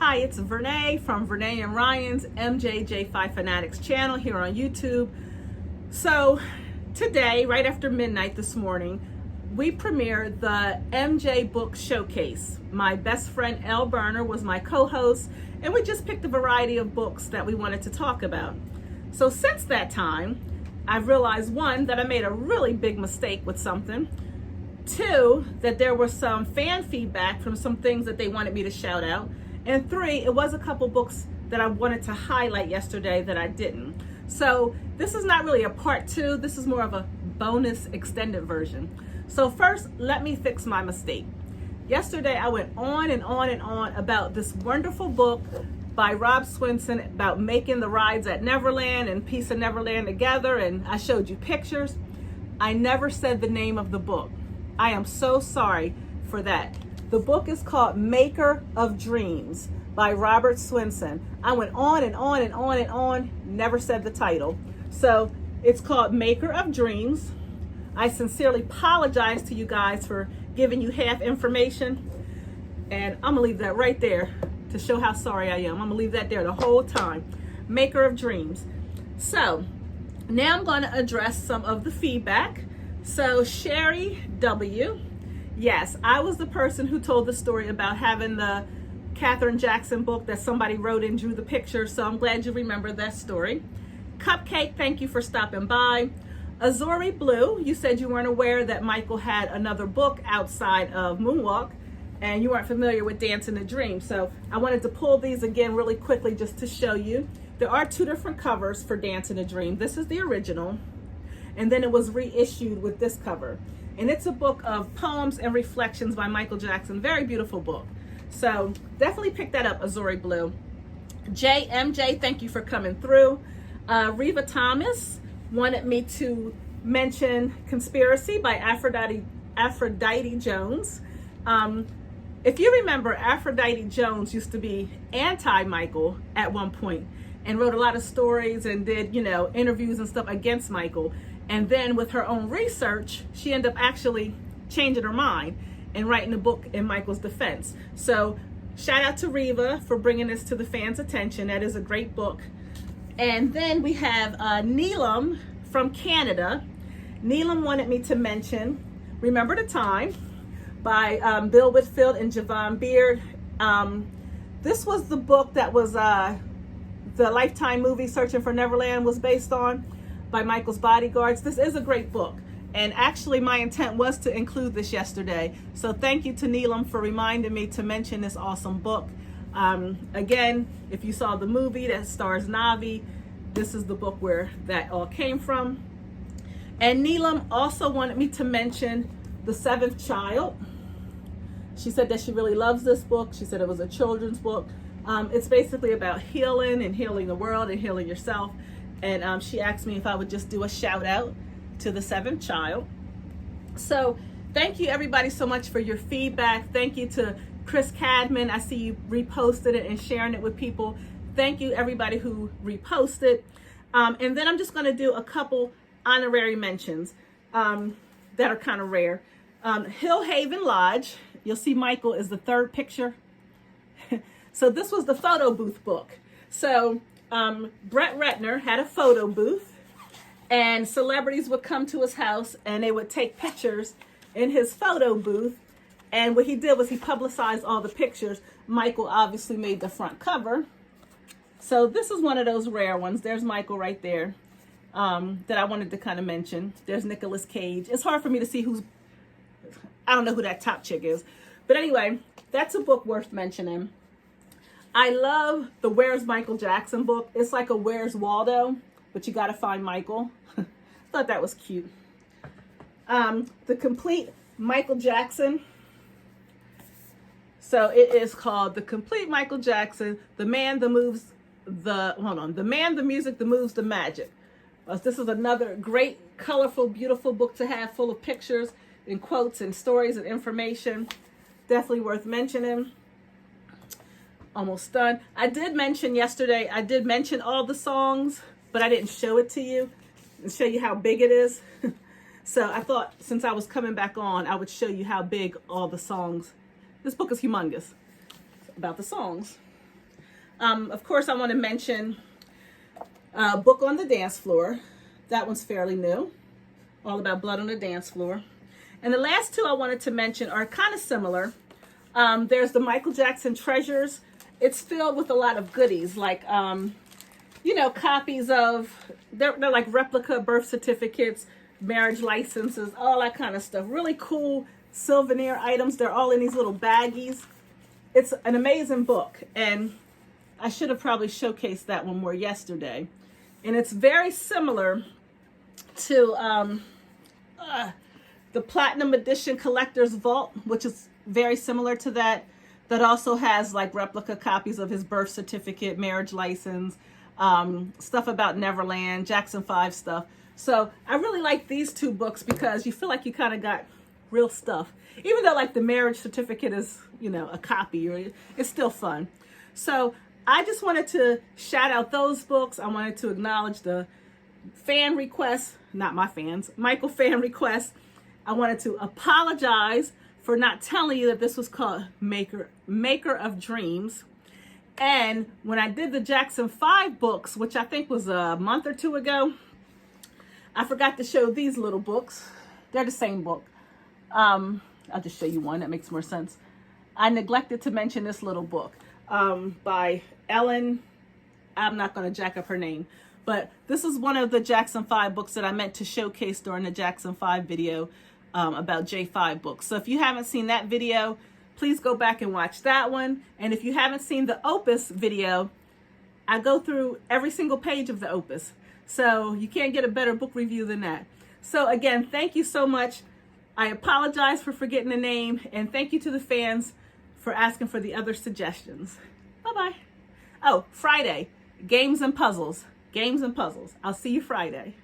Hi, it's Vernay from Vernay and Ryan's MJJ5 Fanatics channel here on YouTube. So today, right after midnight this morning, we premiered the MJ Book Showcase. My best friend Elle Berner was my co-host, and we just picked a variety of books that we wanted to talk about. So since that time, I've realized, one, that I made a really big mistake with something. Two, that there was some fan feedback from some things that they wanted me to shout out. And three, it was a couple books that I wanted to highlight yesterday that I didn't. So this is not really a part two. This is more of a bonus extended version. So first, let me fix my mistake. Yesterday, I went on and on and on about this wonderful book by Rob Swenson about making the rides at Neverland and Piece of Neverland together. And I showed you pictures. I never said the name of the book. I am so sorry for that. The book is called Maker of Dreams by Robert Swenson. I went on and on and on and on, never said the title. So it's called Maker of Dreams. I sincerely apologize to you guys for giving you half information. And I'm gonna leave that right there to show how sorry I am. I'm gonna leave that there the whole time. Maker of Dreams. So now I'm gonna address some of the feedback. So Sherry W. Yes, I was the person who told the story about having the Katherine Jackson book that somebody wrote and drew the picture, so I'm glad you remember that story. Cupcake, thank you for stopping by. Azuri Blue, you said you weren't aware that Michael had another book outside of Moonwalk, and you weren't familiar with Dance in the Dream, so I wanted to pull these again really quickly just to show you. There are two different covers for Dance in the Dream. This is the original, and then it was reissued with this cover. And it's a book of poems and reflections by Michael Jackson. Very beautiful book. So definitely pick that up, Azuri Blue. JMJ, thank you for coming through. Reva Thomas wanted me to mention Conspiracy by Aphrodite Jones. If you remember, Aphrodite Jones used to be anti-Michael at one point and wrote a lot of stories and did, interviews and stuff against Michael. And then with her own research, she ended up actually changing her mind and writing a book in Michael's defense. So shout out to Reva for bringing this to the fans' attention. That is a great book. And then we have Neelam from Canada. Neelam wanted me to mention Remember the Time by Bill Whitfield and Javon Beard. This was the book that was the Lifetime movie Searching for Neverland was based on, by Michael's Bodyguards. This is a great book, and actually my intent was to include this yesterday. So thank you to Neelam for reminding me to mention this awesome book. Again, if you saw the movie that stars Navi, this is the book where that all came from. And Neelam also wanted me to mention The Seventh Child. She said that she really loves this book. She said it was a children's book. It's basically about healing and healing the world and healing yourself. And she asked me if I would just do a shout out to The Seventh Child. So thank you everybody so much for your feedback. Thank you to Chris Cadman. I see you reposted it and sharing it with people. Thank you everybody who reposted. And then I'm just going to do a couple honorary mentions that are kind of rare. Hill Haven Lodge. You'll see Michael is the third picture. So this was the photo booth book. So Brett Retner had a photo booth, and celebrities would come to his house and they would take pictures in his photo booth. And what he did was he publicized all the pictures. Michael obviously made the front cover. So this is one of those rare ones. There's Michael right there that I wanted to kind of mention. There's Nicolas Cage. It's hard for me to see I don't know who that top chick is. But anyway, that's a book worth mentioning. I love the Where's Michael Jackson book. It's like a Where's Waldo, but you got to find Michael. Thought that was cute. The Complete Michael Jackson. So it is called The Complete Michael Jackson, The Man, The Man, The Music, The Moves, The Magic. This is another great, colorful, beautiful book to have, full of pictures and quotes and stories and information. Definitely worth mentioning. Almost done. I did mention all the songs, but I didn't show it to you and show you how big it is. So I thought since I was coming back on, I would show you how big all the songs. This book is humongous about the songs. Of course, I want to mention Book on the Dance Floor. That one's fairly new, all about blood on the dance floor. And the last two I wanted to mention are kind of similar. There's the Michael Jackson Treasures. It's filled with a lot of goodies, like, copies of, they're like replica birth certificates, marriage licenses, all that kind of stuff. Really cool souvenir items. They're all in these little baggies. It's an amazing book, and I should have probably showcased that one more yesterday. And it's very similar to the Platinum Edition Collector's Vault, which is very similar to that. That also has like replica copies of his birth certificate, marriage license, stuff about Neverland, Jackson 5 stuff. So I really like these two books because you feel like you kind of got real stuff. Even though like the marriage certificate is, a copy, or it's still fun. So I just wanted to shout out those books. I wanted to acknowledge the fan requests, not my fans, Michael fan requests. I wanted to apologize for not telling you that this was called Maker of Dreams. And when I did the Jackson 5 books, which I think was a month or two ago, I forgot to show these little books. They're the same book. I'll just show you one. That makes more sense. I neglected to mention this little book by Ellen. I'm not going to jack up her name. But this is one of the Jackson 5 books that I meant to showcase during the Jackson 5 video about J5 books. So if you haven't seen that video, please go back and watch that one. And if you haven't seen the Opus video, I go through every single page of the Opus. So you can't get a better book review than that. So again, thank you so much. I apologize for forgetting the name, and thank you to the fans for asking for the other suggestions. Bye-bye. Oh, Friday, games and puzzles. Games and puzzles. I'll see you Friday.